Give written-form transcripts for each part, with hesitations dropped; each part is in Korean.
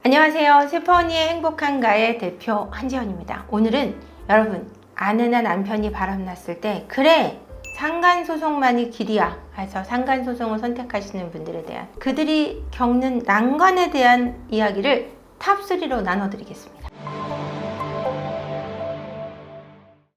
안녕하세요. 슬퍼니의 행복한가의 대표 한지연입니다. 오늘은 여러분, 아내나 남편이 바람났을 때 그래 상간소송만이 길이야 해서 상간소송을 선택하시는 분들에 대한 그들이 겪는 난관에 대한 이야기를 탑3로 나눠드리겠습니다.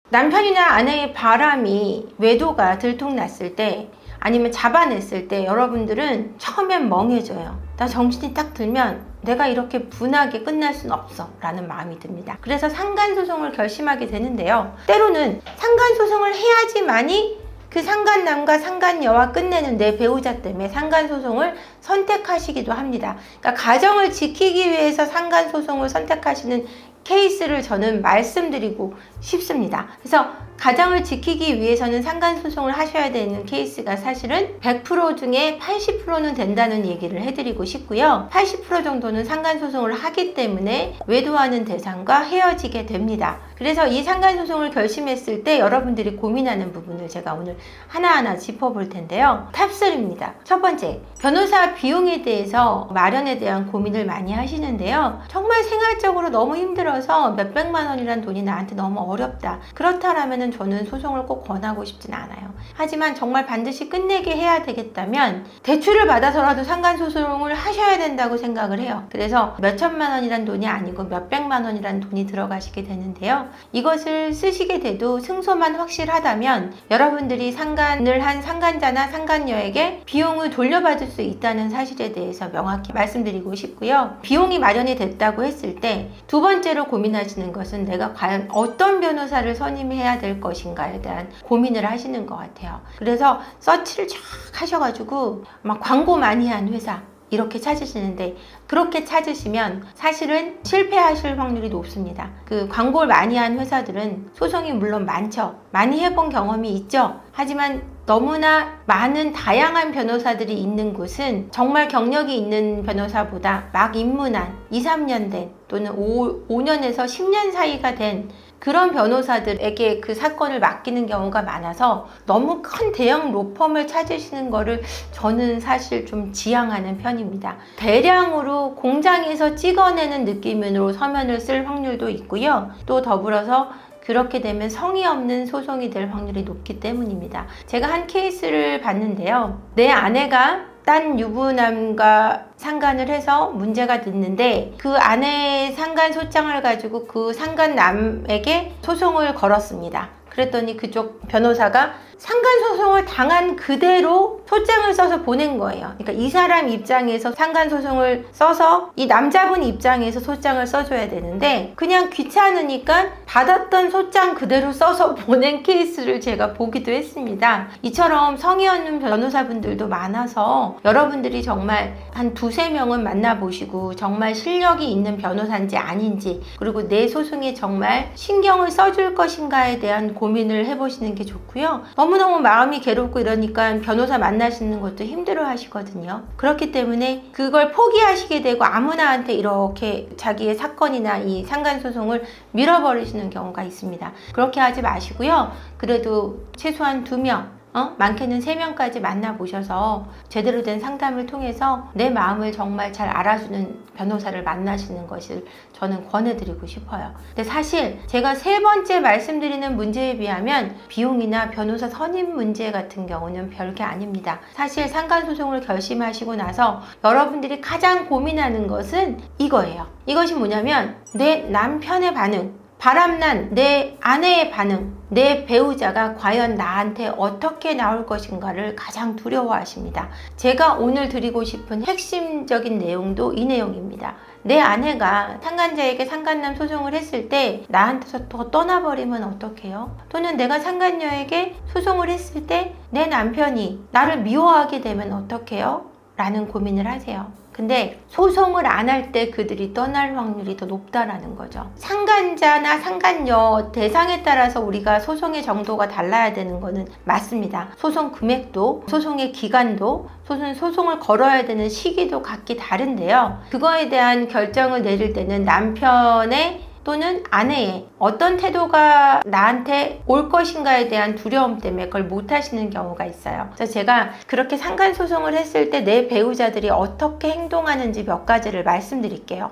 남편이나 아내의 바람이 외도가 들통났을 때 아니면 잡아냈을 때 여러분들은 처음엔 멍해져요. 나 정신이 딱 들면 내가 이렇게 분하게 끝날 수는 없어 라는 마음이 듭니다. 그래서 상간소송을 결심하게 되는데요. 때로는 상간소송을 해야지만이 그 상간남과 상간녀와 끝내는 내 배우자 때문에 상간소송을 선택하시기도 합니다. 그러니까 가정을 지키기 위해서 상간소송을 선택하시는 케이스를 저는 말씀드리고 싶습니다. 그래서 가정을 지키기 위해서는 상간소송을 하셔야 되는 케이스가 사실은 100% 중에 80%는 된다는 얘기를 해드리고 싶고요. 80% 정도는 상간소송을 하기 때문에 외도하는 대상과 헤어지게 됩니다. 그래서 이 상간소송을 결심했을 때 여러분들이 고민하는 부분을 제가 오늘 하나하나 짚어볼 텐데요. 탑3입니다. 첫 번째, 변호사 비용에 대해서 마련에 대한 고민을 많이 하시는데요. 정말 생활적으로 너무 힘들어서 몇백만 원이란 돈이 나한테 너무 어렵다. 그렇다라면 저는 소송을 꼭 권하고 싶진 않아요. 하지만 정말 반드시 끝내게 해야 되겠다면 대출을 받아서라도 상간소송을 하셔야 된다고 생각을 해요. 그래서 몇천만 원이란 돈이 아니고 몇백만 원이란 돈이 들어가시게 되는데요. 이것을 쓰시게 돼도 승소만 확실하다면 여러분들이 상간을 한 상간자나 상간녀에게 비용을 돌려받을 수 있다는 사실에 대해서 명확히 말씀드리고 싶고요. 비용이 마련이 됐다고 했을 때 두 번째로 고민하시는 것은 내가 과연 어떤 변호사를 선임해야 될 것인가에 대한 고민을 하시는 것 같아요. 그래서 서치를 쫙 하셔가지고 막 광고 많이 한 회사 이렇게 찾으시는데 그렇게 찾으시면 사실은 실패하실 확률이 높습니다. 그 광고를 많이 한 회사들은 소송이 물론 많죠. 많이 해본 경험이 있죠. 하지만 너무나 많은 다양한 변호사들이 있는 곳은 정말 경력이 있는 변호사보다 막 입문한 2, 3년 된 또는 5년에서 10년 사이가 된 그런 변호사들에게 그 사건을 맡기는 경우가 많아서 너무 큰 대형 로펌을 찾으시는 거를 저는 사실 좀 지향하는 편입니다. 대량으로 공장에서 찍어내는 느낌으로 서면을 쓸 확률도 있고요. 또 더불어서 그렇게 되면 성의 없는 소송이 될 확률이 높기 때문입니다. 제가 한 케이스를 봤는데요. 내 아내가 딴 유부남과 상간을 해서 문제가 됐는데 그 아내의 상간 소장을 가지고 그 상간남에게 소송을 걸었습니다. 그랬더니 그쪽 변호사가 상간소송을 당한 그대로 소장을 써서 보낸 거예요. 그러니까 이 사람 입장에서 상간소송을 써서 이 남자분 입장에서 소장을 써줘야 되는데 그냥 귀찮으니까 받았던 소장 그대로 써서 보낸 케이스를 제가 보기도 했습니다. 이처럼 성의 없는 변호사분들도 많아서 여러분들이 정말 한 두세 명은 만나보시고 정말 실력이 있는 변호사인지 아닌지 그리고 내 소송에 정말 신경을 써줄 것인가에 대한 고민을 해보시는 게 좋고요. 너무너무 마음이 괴롭고 이러니까 변호사 만나시는 것도 힘들어 하시거든요. 그렇기 때문에 그걸 포기하시게 되고 아무나한테 이렇게 자기의 사건이나 이 상간소송을 밀어버리시는 경우가 있습니다. 그렇게 하지 마시고요. 그래도 최소한 2명 많게는 3명까지 만나보셔서 제대로 된 상담을 통해서 내 마음을 정말 잘 알아주는 변호사를 만나시는 것을 저는 권해드리고 싶어요. 근데 사실 제가 3번째 말씀드리는 문제에 비하면 비용이나 변호사 선임 문제 같은 경우는 별게 아닙니다. 사실 상간소송을 결심하시고 나서 여러분들이 가장 고민하는 것은 이거예요. 이것이 뭐냐면 내 남편의 반응, 바람난 내 아내의 반응, 내 배우자가 과연 나한테 어떻게 나올 것인가를 가장 두려워하십니다. 제가 오늘 드리고 싶은 핵심적인 내용도 이 내용입니다. 내 아내가 상간자에게 상간남 소송을 했을 때 나한테서 더 떠나버리면 어떡해요? 또는 내가 상간녀에게 소송을 했을 때 내 남편이 나를 미워하게 되면 어떡해요? 라는 고민을 하세요. 근데 소송을 안 할 때 그들이 떠날 확률이 더 높다라는 거죠. 상간자나 상간녀 대상에 따라서 우리가 소송의 정도가 달라야 되는 거는 맞습니다. 소송 금액도, 소송의 기간도, 소송을 걸어야 되는 시기도 각기 다른데요. 그거에 대한 결정을 내릴 때는 남편의 또는 아내의 어떤 태도가 나한테 올 것인가에 대한 두려움 때문에 그걸 못 하시는 경우가 있어요. 그래서 제가 그렇게 상간소송을 했을 때 내 배우자들이 어떻게 행동하는지 몇 가지를 말씀드릴게요.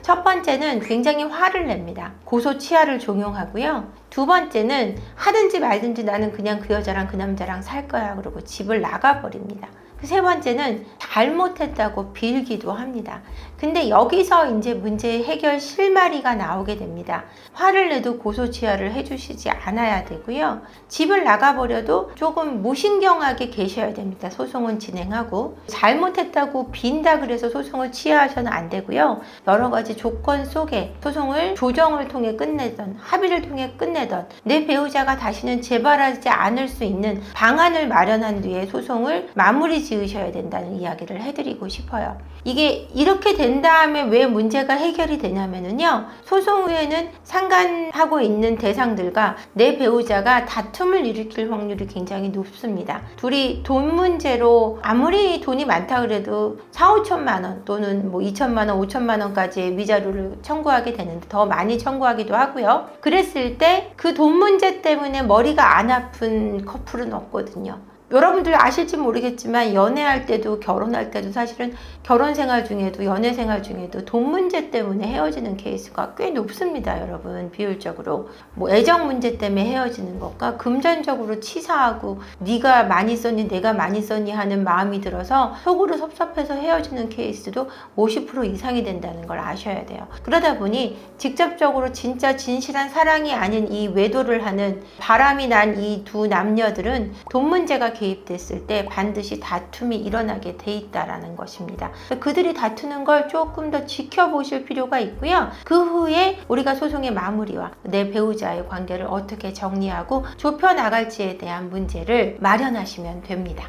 첫 번째는 굉장히 화를 냅니다. 고소치하를 종용하고요. 두 번째는 하든지 말든지 나는 그냥 그 여자랑 그 남자랑 살 거야 그러고 집을 나가버립니다. 세 번째는 잘못했다고 빌기도 합니다. 근데 여기서 이제 문제 해결 실마리가 나오게 됩니다. 화를 내도 고소치하를 해주시지 않아야 되고요. 집을 나가버려도 조금 무신경하게 계셔야 됩니다. 소송은 진행하고 잘못했다고 빈다 그래서 소송을 취하하셔는 안 되고요. 여러 가지 조건 속에 소송을 조정을 통해 끝내던 합의를 통해 끝내던 내 배우자가 다시는 재발하지 않을 수 있는 방안을 마련한 뒤에 소송을 마무리 지으셔야 된다는 이야기를 해드리고 싶어요. 이게 이렇게 된 다음에 왜 문제가 해결이 되냐면요. 소송 후에는 상간하고 있는 대상들과 내 배우자가 다툼을 일으킬 확률이 굉장히 높습니다. 둘이 돈 문제로 아무리 돈이 많다 그래도 4, 5천만 원 또는 뭐 2천만 원, 5천만 원까지의 위자료를 청구하게 되는데 더 많이 청구하기도 하고요. 그랬을 때 그 돈 문제 때문에 머리가 안 아픈 커플은 없거든요. 여러분들 아실지 모르겠지만 연애할 때도 결혼할 때도 사실은 결혼 생활 중에도 연애 생활 중에도 돈 문제 때문에 헤어지는 케이스가 꽤 높습니다. 여러분 비율적으로 뭐 애정 문제 때문에 헤어지는 것과 금전적으로 치사하고 네가 많이 썼니 내가 많이 썼니 하는 마음이 들어서 속으로 섭섭해서 헤어지는 케이스도 50% 이상이 된다는 걸 아셔야 돼요. 그러다 보니 직접적으로 진짜 진실한 사랑이 아닌 이 외도를 하는 바람이 난 이 두 남녀들은 돈 문제가 개입됐을 때 반드시 다툼이 일어나게 돼 있다라는 것입니다. 그들이 다투는 걸 조금 더 지켜보실 필요가 있고요. 그 후에 우리가 소송의 마무리와 내 배우자의 관계를 어떻게 정리하고 좁혀나갈지에 대한 문제를 마련하시면 됩니다.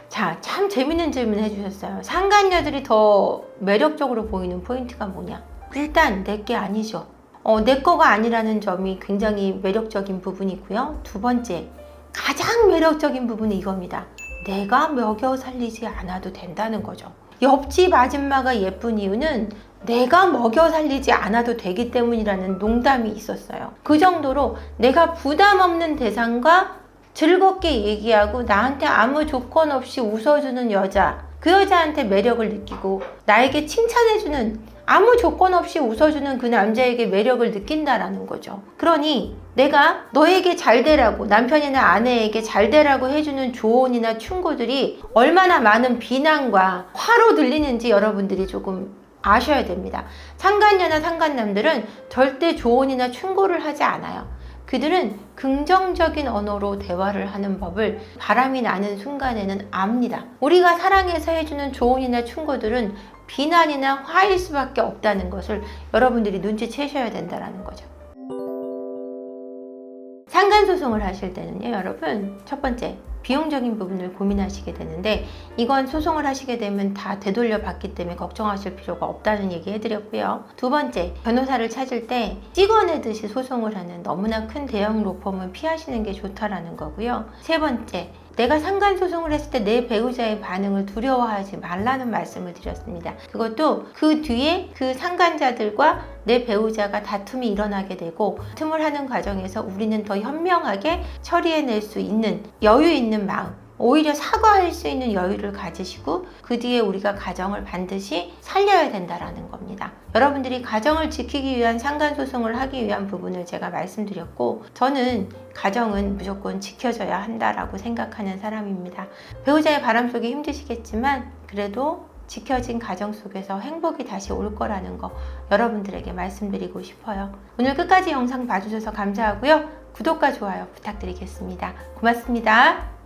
자, 참 재밌는 질문 해주셨어요. 상간녀들이 더 매력적으로 보이는 포인트가 뭐냐? 일단 내게 아니죠. 내 거가 아니라는 점이 굉장히 매력적인 부분이고요. 두 번째, 가장 매력적인 부분이 이겁니다. 내가 먹여 살리지 않아도 된다는 거죠. 옆집 아줌마가 예쁜 이유는 내가 먹여 살리지 않아도 되기 때문이라는 농담이 있었어요. 그 정도로 내가 부담 없는 대상과 즐겁게 얘기하고 나한테 아무 조건 없이 웃어주는 여자, 그 여자한테 매력을 느끼고 나에게 칭찬해주는 아무 조건 없이 웃어주는 그 남자에게 매력을 느낀다라는 거죠. 그러니 내가 너에게 잘 되라고 남편이나 아내에게 잘 되라고 해주는 조언이나 충고들이 얼마나 많은 비난과 화로 들리는지 여러분들이 조금 아셔야 됩니다. 상간녀나 상간남들은 절대 조언이나 충고를 하지 않아요. 그들은 긍정적인 언어로 대화를 하는 법을 바람이 나는 순간에는 압니다. 우리가 사랑해서 해주는 조언이나 충고들은 비난이나 화일 수밖에 없다는 것을 여러분들이 눈치채셔야 된다는 거죠. 상간소송을 하실 때는요, 여러분, 첫 번째, 비용적인 부분을 고민하시게 되는데 이건 소송을 하시게 되면 다 되돌려 받기 때문에 걱정하실 필요가 없다는 얘기 해드렸고요. 두 번째, 변호사를 찾을 때 찍어내듯이 소송을 하는 너무나 큰 대형 로펌은 피하시는 게 좋다라는 거고요. 세 번째, 내가 상간소송을 했을 때 내 배우자의 반응을 두려워하지 말라는 말씀을 드렸습니다. 그것도 그 뒤에 그 상간자들과 내 배우자가 다툼이 일어나게 되고 다툼을 하는 과정에서 우리는 더 현명하게 처리해낼 수 있는 여유 있는 마음, 오히려 사과할 수 있는 여유를 가지시고 그 뒤에 우리가 가정을 반드시 살려야 된다라는 겁니다. 여러분들이 가정을 지키기 위한 상간소송을 하기 위한 부분을 제가 말씀드렸고 저는 가정은 무조건 지켜져야 한다라고 생각하는 사람입니다. 배우자의 바람 속에 힘드시겠지만 그래도 지켜진 가정 속에서 행복이 다시 올 거라는 거 여러분들에게 말씀드리고 싶어요. 오늘 끝까지 영상 봐주셔서 감사하고요. 구독과 좋아요 부탁드리겠습니다. 고맙습니다.